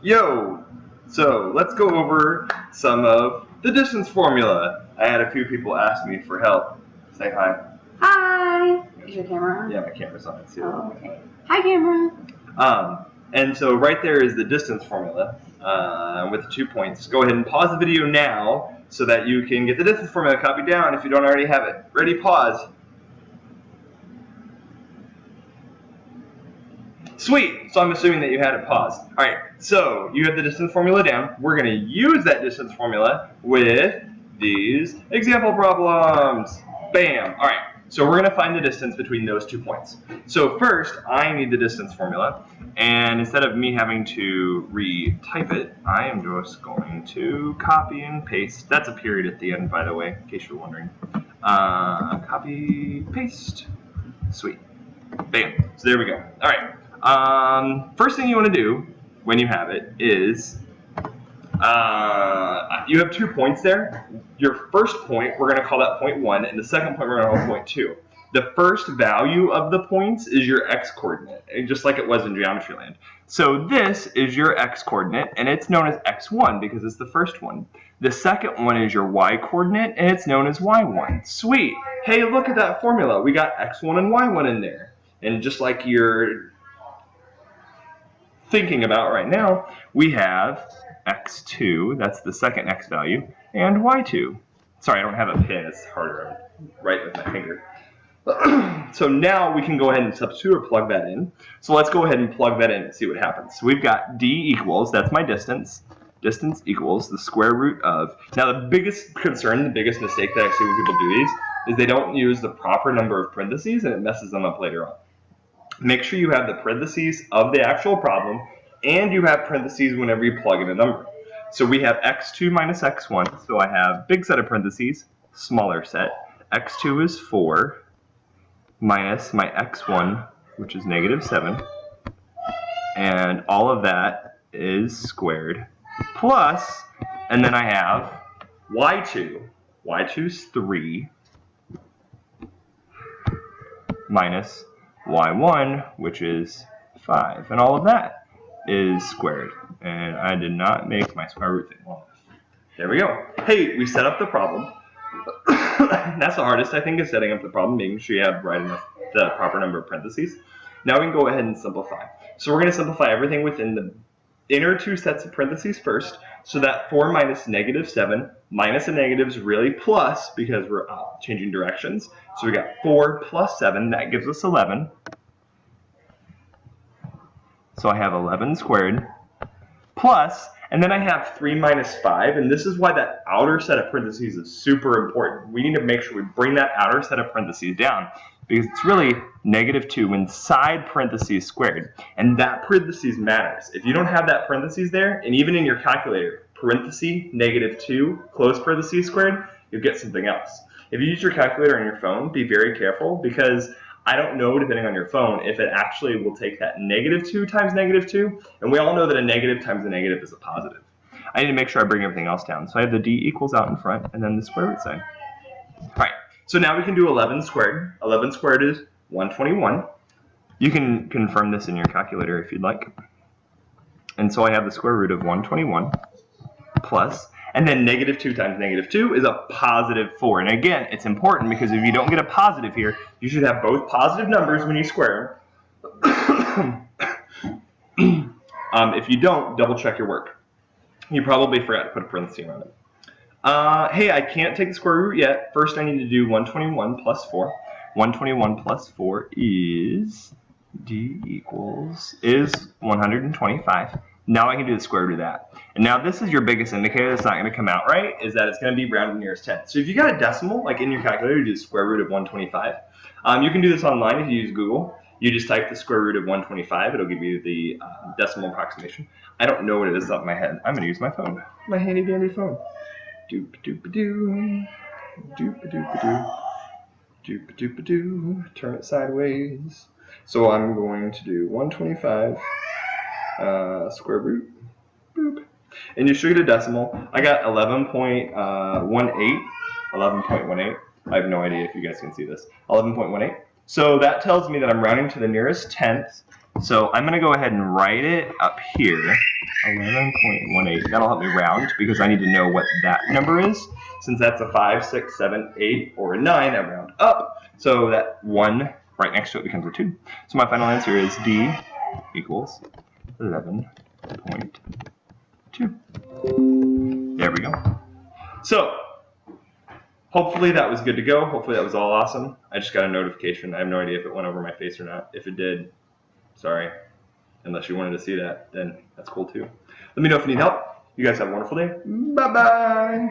Yo! So, let's go over some of the distance formula. I had a few people ask me for help. Say hi. Hi! Is your camera on? Yeah, my camera's on. It's oh, okay. Hi, camera! And so right there is the distance formula with the 2 points. Go ahead and pause the video now so that you can get the distance formula copied down if you don't already have it. Ready, pause. Sweet, so I'm assuming that you had it paused. All right, so you have the distance formula down. We're gonna use that distance formula with these example problems. Bam, all right. So we're gonna find the distance between those 2 points. So first, I need the distance formula, and instead of me having to retype it, I am just going to copy and paste. That's a period at the end, by the way, in case you're wondering. Copy, paste, sweet. Bam, so there we go. All right. First thing you want to do when you have it is you have 2 points there. Your first point, we're going to call that point 1, and the second point we're going to call point 2. The first value of the points is your x-coordinate, just like it was in Geometry Land. So this is your x-coordinate, and it's known as x1 because it's the first one. The second one is your y-coordinate, and it's known as y1. Sweet! Hey, look at that formula. We got x1 and y1 in there. And just like you're thinking about right now, we have x2, that's the second x value, and y2. Sorry, I don't have a pen, it's harder to write with my finger. So now we can go ahead and substitute or plug that in. So let's go ahead and plug that in and see what happens. So we've got d equals, that's my distance, distance equals the square root of, now the biggest concern, the biggest mistake that I see when people do these, is they don't use the proper number of parentheses and it messes them up later on. Make sure you have the parentheses of the actual problem and you have parentheses whenever you plug in a number. So we have x2 minus x1, so I have big set of parentheses, smaller set. x2 is 4 minus my x1, which is -7, and all of that is squared, plus, and then I have y2. y2 is 3 minus y1, which is 5, and all of that is squared. And I did not make my square root thing long enough. There we go. Hey, we set up the problem. That's the hardest, I think, is setting up the problem, making sure you have the proper number of parentheses. Now we can go ahead and simplify. So we're going to simplify everything within the inner 2 sets of parentheses first. So that 4 minus -7, minus a negative is really plus because we're changing directions. So we got 4 plus 7, that gives us 11. So I have 11 squared plus, and then I have 3 minus 5, and this is why that outer set of parentheses is super important. We need to make sure we bring that outer set of parentheses down because it's really -2 inside parentheses squared, and that parentheses matters. If you don't have that parentheses there, and even in your calculator, parentheses -2, close parentheses squared, you'll get something else. If you use your calculator on your phone, be very careful because I don't know, depending on your phone, if it actually will take that -2 times -2, and we all know that a negative times a negative is a positive. I need to make sure I bring everything else down. So I have the d equals out in front, and then the square root sign. All right, so now we can do 11 squared. 11 squared is 121. You can confirm this in your calculator if you'd like. And so I have the square root of 121 plus, and then -2 times -2 is a +4. And again, it's important because if you don't get a positive here, you should have both positive numbers when you square them. If you don't, double check your work. You probably forgot to put a parenthesis around it. Hey, I can't take the square root yet. First, I need to do 121 plus 4. 121 plus 4 is d is 125. Now I can do the square root of that. And now this is your biggest indicator that's not going to come out right, is that it's going to be rounded nearest 10. So if you got a decimal, like in your calculator, you do the square root of 125. You can do this online if you use Google. You just type the square root of 125. It'll give you the decimal approximation. I don't know what it is off my head. I'm going to use my phone, my handy dandy phone. Doop-a-doop-a-doo, doop-a-doop-a-doo, doop-a-doop-a-doo. Turn it sideways. So I'm going to do 125 square root. Boop. And you should get a decimal. I got 11.18. 11.18. I have no idea if you guys can see this. 11.18. So that tells me that I'm rounding to the nearest tenth. So I'm going to go ahead and write it up here. 11.18. That'll help me round because I need to know what that number is. Since that's a 5, 6, 7, 8, or a 9, I round up. So that 1 right next to it becomes a 2. So my final answer is D equals 11.2. There we go. So hopefully that was good to go. Hopefully that was all awesome. I just got a notification. I have no idea if it went over my face or not. If it did, sorry. Unless you wanted to see that, then that's cool too. Let me know if you need help. You guys have a wonderful day. Bye-bye.